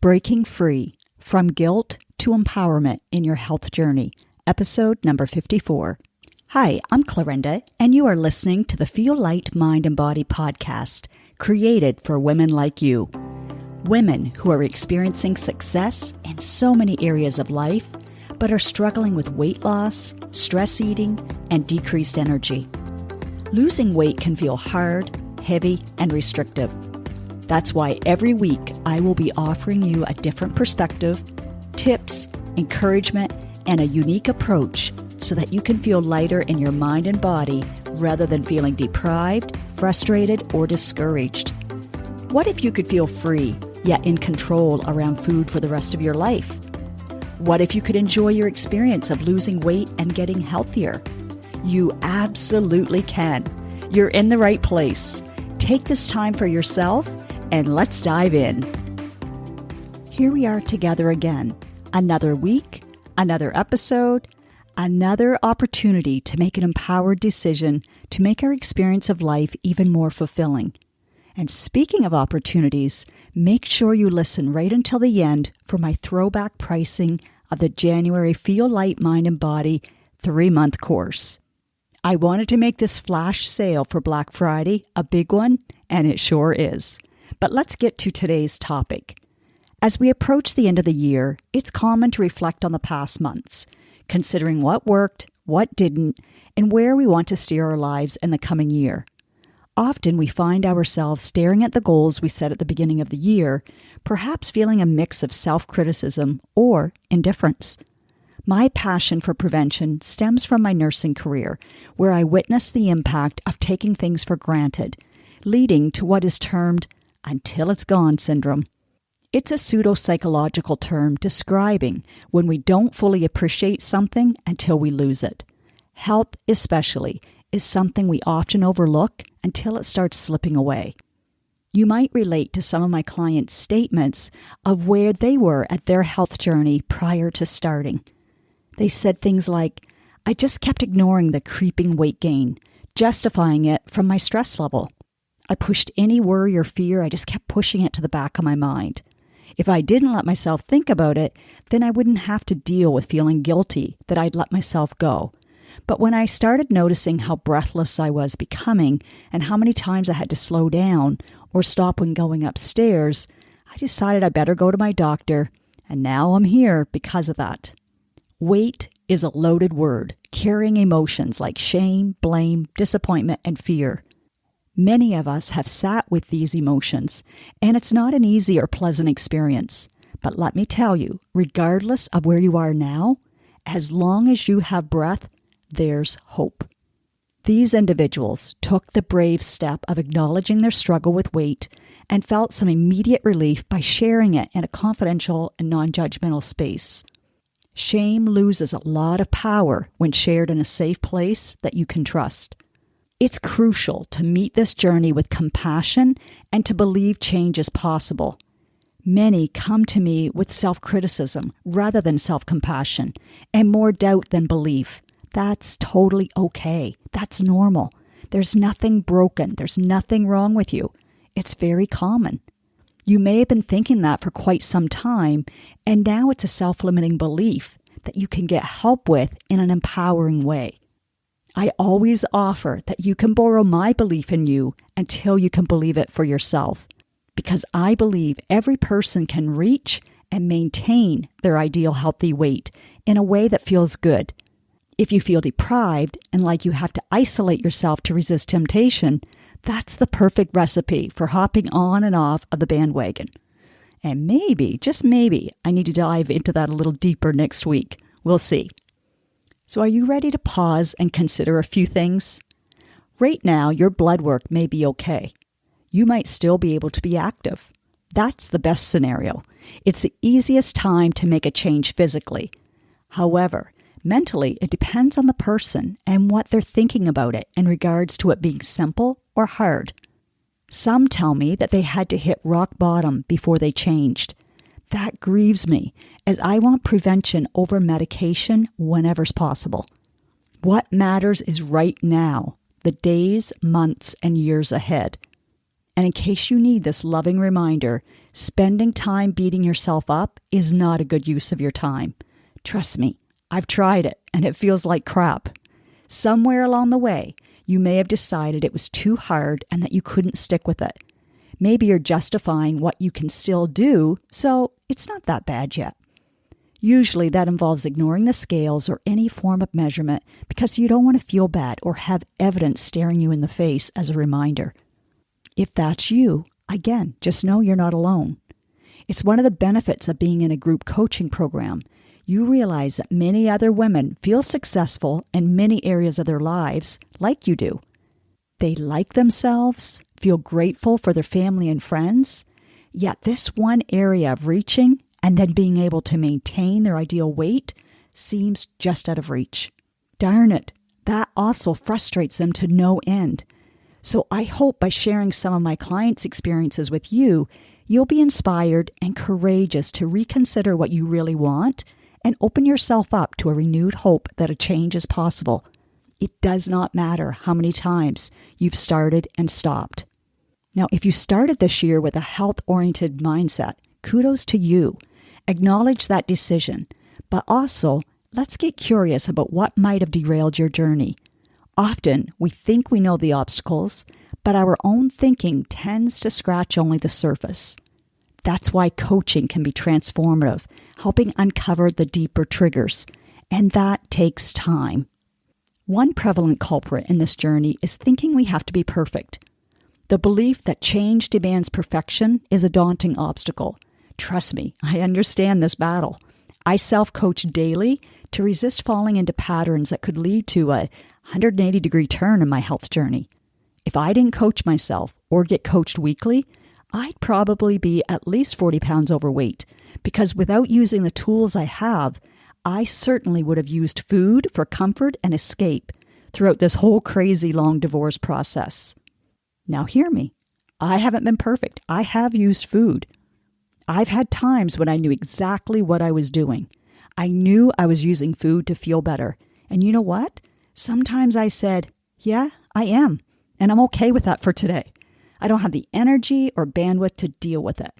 Breaking Free, From Guilt to Empowerment in Your Health Journey, episode number 54. Hi, I'm Clarinda, and you are listening to the Feel Light, Mind, and Body podcast, created for women like you. Women who are experiencing success in so many areas of life, but are struggling with weight loss, stress eating, and decreased energy. Losing weight can feel hard, heavy, and restrictive. That's why every week I will be offering you a different perspective, tips, encouragement, and a unique approach so that you can feel lighter in your mind and body rather than feeling deprived, frustrated, or discouraged. What if you could feel free, yet in control around food for the rest of your life? What if you could enjoy your experience of losing weight and getting healthier? You absolutely can. You're in the right place. Take this time for yourself and let's dive in. Here we are together again. Another week, another episode, another opportunity to make an empowered decision to make our experience of life even more fulfilling. And speaking of opportunities, make sure you listen right until the end for my throwback pricing of the January Feel Light, Mind, and Body 3-month course. I wanted to make this flash sale for Black Friday a big one, and it sure is. But let's get to today's topic. As we approach the end of the year, it's common to reflect on the past months, considering what worked, what didn't, and where we want to steer our lives in the coming year. Often we find ourselves staring at the goals we set at the beginning of the year, perhaps feeling a mix of self-criticism or indifference. My passion for prevention stems from my nursing career, where I witnessed the impact of taking things for granted, leading to what is termed until it's gone syndrome. It's a pseudo-psychological term describing when we don't fully appreciate something until we lose it. Health, especially, is something we often overlook until it starts slipping away. You might relate to some of my clients' statements of where they were at their health journey prior to starting. They said things like, I just kept ignoring the creeping weight gain, justifying it from my stress level. I pushed any worry or fear, I just kept pushing it to the back of my mind. If I didn't let myself think about it, then I wouldn't have to deal with feeling guilty that I'd let myself go. But when I started noticing how breathless I was becoming and how many times I had to slow down or stop when going upstairs, I decided I better go to my doctor, and now I'm here because of that. Weight is a loaded word, carrying emotions like shame, blame, disappointment, and fear. Many of us have sat with these emotions, and it's not an easy or pleasant experience. But let me tell you, regardless of where you are now, as long as you have breath, there's hope. These individuals took the brave step of acknowledging their struggle with weight and felt some immediate relief by sharing it in a confidential and non-judgmental space. Shame loses a lot of power when shared in a safe place that you can trust. It's crucial to meet this journey with compassion and to believe change is possible. Many come to me with self-criticism rather than self-compassion and more doubt than belief. That's totally okay. That's normal. There's nothing broken. There's nothing wrong with you. It's very common. You may have been thinking that for quite some time, and now it's a self-limiting belief that you can get help with in an empowering way. I always offer that you can borrow my belief in you until you can believe it for yourself, because I believe every person can reach and maintain their ideal healthy weight in a way that feels good. If you feel deprived and like you have to isolate yourself to resist temptation, that's the perfect recipe for hopping on and off of the bandwagon. And maybe, just maybe, I need to dive into that a little deeper next week. We'll see. So are you ready to pause and consider a few things? Right now, your blood work may be okay. You might still be able to be active. That's the best scenario. It's the easiest time to make a change physically. However, mentally, it depends on the person and what they're thinking about it in regards to it being simple or hard. Some tell me that they had to hit rock bottom before they changed. That grieves me, as I want prevention over medication whenever's possible. What matters is right now, the days, months, and years ahead. And in case you need this loving reminder, Spending time beating yourself up is not a good use of your time. Trust me, I've tried it and it feels like crap. Somewhere along the way, you may have decided it was too hard and that you couldn't stick with it. Maybe you're justifying what you can still do, so it's not that bad yet. Usually that involves ignoring the scales or any form of measurement because you don't want to feel bad or have evidence staring you in the face as a reminder. If that's you, again, just know you're not alone. It's one of the benefits of being in a group coaching program. You realize that many other women feel successful in many areas of their lives like you do. They like themselves, feel grateful for their family and friends, yet this one area of reaching and then being able to maintain their ideal weight seems just out of reach. Darn it, that also frustrates them to no end. So I hope by sharing some of my clients' experiences with you, you'll be inspired and courageous to reconsider what you really want and open yourself up to a renewed hope that a change is possible. It does not matter how many times you've started and stopped. Now, if you started this year with a health-oriented mindset, kudos to you. Acknowledge that decision, but also let's get curious about what might have derailed your journey. Often, we think we know the obstacles, but our own thinking tends to scratch only the surface. That's why coaching can be transformative, helping uncover the deeper triggers, and that takes time. One prevalent culprit in this journey is thinking we have to be perfect. The belief that change demands perfection is a daunting obstacle. Trust me, I understand this battle. I self-coach daily to resist falling into patterns that could lead to a 180-degree turn in my health journey. If I didn't coach myself or get coached weekly, I'd probably be at least 40 pounds overweight because without using the tools I have, I certainly would have used food for comfort and escape throughout this whole crazy long divorce process. Now hear me. I haven't been perfect. I have used food. I've had times when I knew exactly what I was doing. I knew I was using food to feel better. And you know what? Sometimes I said, yeah, I am. And I'm okay with that for today. I don't have the energy or bandwidth to deal with it.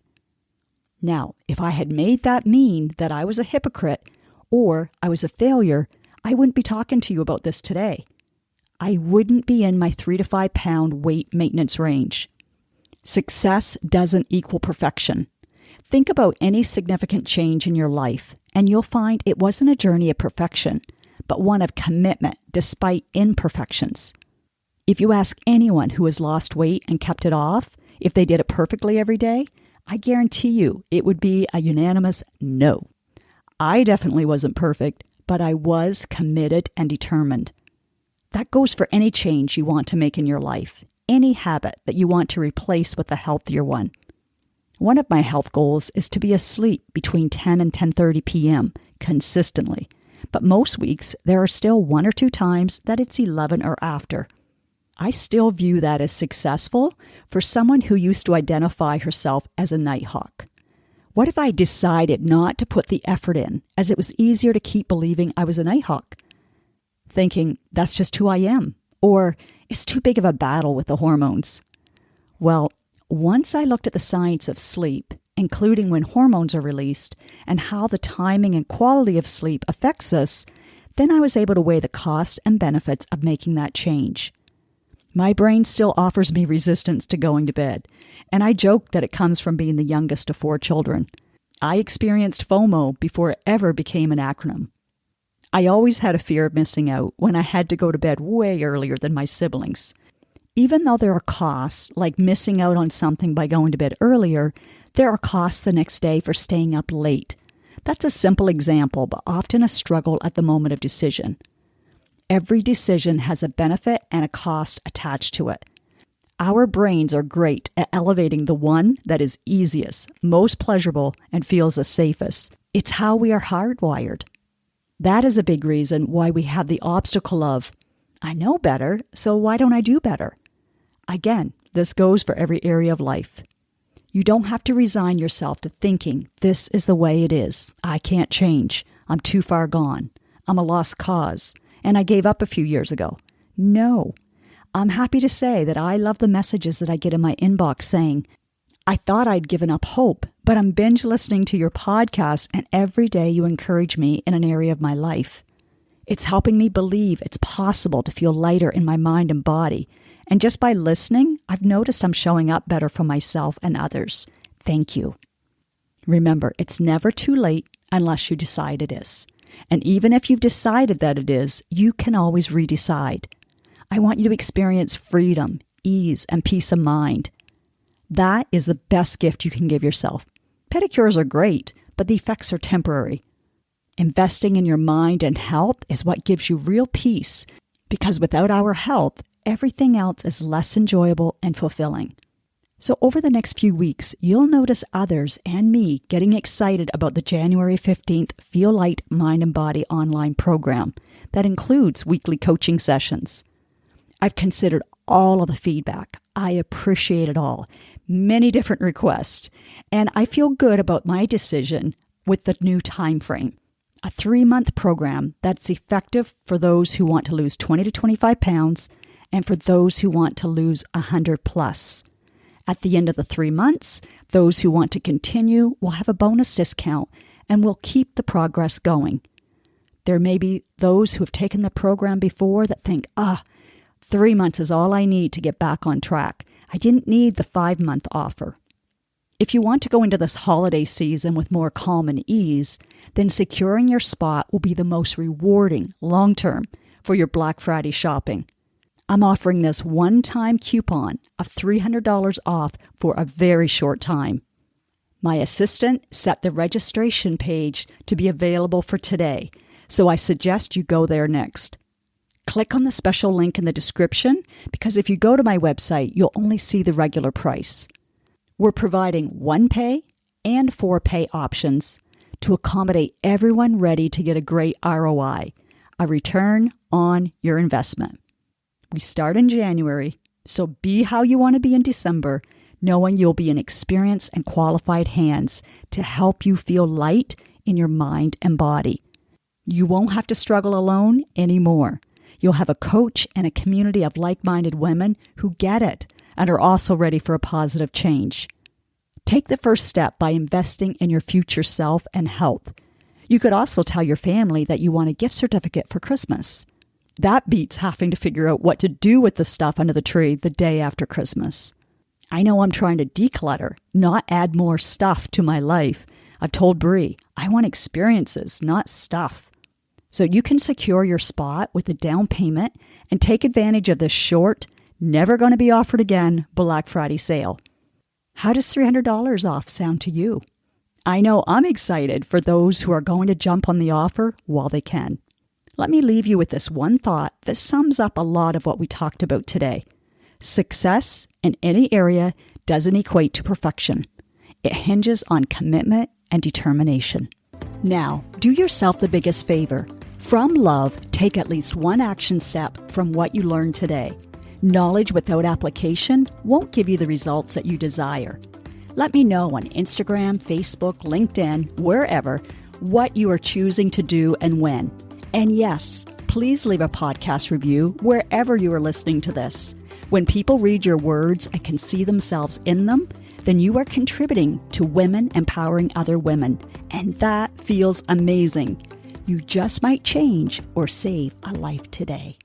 Now, if I had made that mean that I was a hypocrite or I was a failure, I wouldn't be talking to you about this today. I wouldn't be in my 3 to 5 pound weight maintenance range. Success doesn't equal perfection. Think about any significant change in your life, and you'll find it wasn't a journey of perfection, but one of commitment despite imperfections. If you ask anyone who has lost weight and kept it off, if they did it perfectly every day, I guarantee you it would be a unanimous no. I definitely wasn't perfect, but I was committed and determined. That goes for any change you want to make in your life, any habit that you want to replace with a healthier one. One of my health goals is to be asleep between 10 and 10:30 p.m. consistently, but most weeks there are still 1 or 2 times that it's 11 or after. I still view that as successful for someone who used to identify herself as a nighthawk. What if I decided not to put the effort in, as it was easier to keep believing I was a nighthawk? Thinking, that's just who I am, or it's too big of a battle with the hormones. Well, once I looked at the science of sleep, including when hormones are released and how the timing and quality of sleep affects us, then I was able to weigh the cost and benefits of making that change. My brain still offers me resistance to going to bed, and I joke that it comes from being the youngest of 4 children. I experienced FOMO before it ever became an acronym. I always had a fear of missing out when I had to go to bed way earlier than my siblings. Even though there are costs, like missing out on something by going to bed earlier, there are costs the next day for staying up late. That's a simple example, but often a struggle at the moment of decision. Every decision has a benefit and a cost attached to it. Our brains are great at elevating the one that is easiest, most pleasurable, and feels the safest. It's how we are hardwired. That is a big reason why we have the obstacle of, I know better, so why don't I do better? Again, this goes for every area of life. You don't have to resign yourself to thinking, this is the way it is. I can't change. I'm too far gone. I'm a lost cause. And I gave up a few years ago. No. I'm happy to say that I love the messages that I get in my inbox saying, I thought I'd given up hope, but I'm binge listening to your podcast, and every day you encourage me in an area of my life. It's helping me believe it's possible to feel lighter in my mind and body. And just by listening, I've noticed I'm showing up better for myself and others. Thank you. Remember, it's never too late unless you decide it is. And even if you've decided that it is, you can always redecide. I want you to experience freedom, ease, and peace of mind. That is the best gift you can give yourself. Pedicures are great, but the effects are temporary. Investing in your mind and health is what gives you real peace, because without our health, everything else is less enjoyable and fulfilling. So over the next few weeks, you'll notice others and me getting excited about the January 15th Feel Light Mind and Body online program that includes weekly coaching sessions. I've considered all of the feedback. I appreciate it all. Many different requests. And I feel good about my decision with the new time frame. A 3-month program that's effective for those who want to lose 20 to 25 pounds and for those who want to lose 100 plus. At the end of the 3 months, those who want to continue will have a bonus discount and will keep the progress going. There may be those who have taken the program before that think, 3 months is all I need to get back on track. I didn't need the 5-month offer. If you want to go into this holiday season with more calm and ease, then securing your spot will be the most rewarding long-term for your Black Friday shopping. I'm offering this one-time coupon of $300 off for a very short time. My assistant set the registration page to be available for today, so I suggest you go there next. Click on the special link in the description, because if you go to my website, you'll only see the regular price. We're providing 1-pay and 4-pay options to accommodate everyone ready to get a great ROI, a return on your investment. We start in January, so be how you want to be in December, knowing you'll be in experienced and qualified hands to help you feel light in your mind and body. You won't have to struggle alone anymore. You'll have a coach and a community of like-minded women who get it and are also ready for a positive change. Take the first step by investing in your future self and health. You could also tell your family that you want a gift certificate for Christmas. That beats having to figure out what to do with the stuff under the tree the day after Christmas. I know I'm trying to declutter, not add more stuff to my life. I've told Bree, I want experiences, not stuff. So you can secure your spot with a down payment and take advantage of this short, never going to be offered again Black Friday sale. How does $300 off sound to you? I know I'm excited for those who are going to jump on the offer while they can. Let me leave you with this one thought that sums up a lot of what we talked about today. Success in any area doesn't equate to perfection. It hinges on commitment and determination. Now, do yourself the biggest favor. From love, take at least one action step from what you learned today. Knowledge without application won't give you the results that you desire. Let me know on Instagram, Facebook, LinkedIn, wherever, what you are choosing to do and when. And yes, please leave a podcast review wherever you are listening to this. When people read your words and can see themselves in them, then you are contributing to women empowering other women. And that feels amazing. You just might change or save a life today.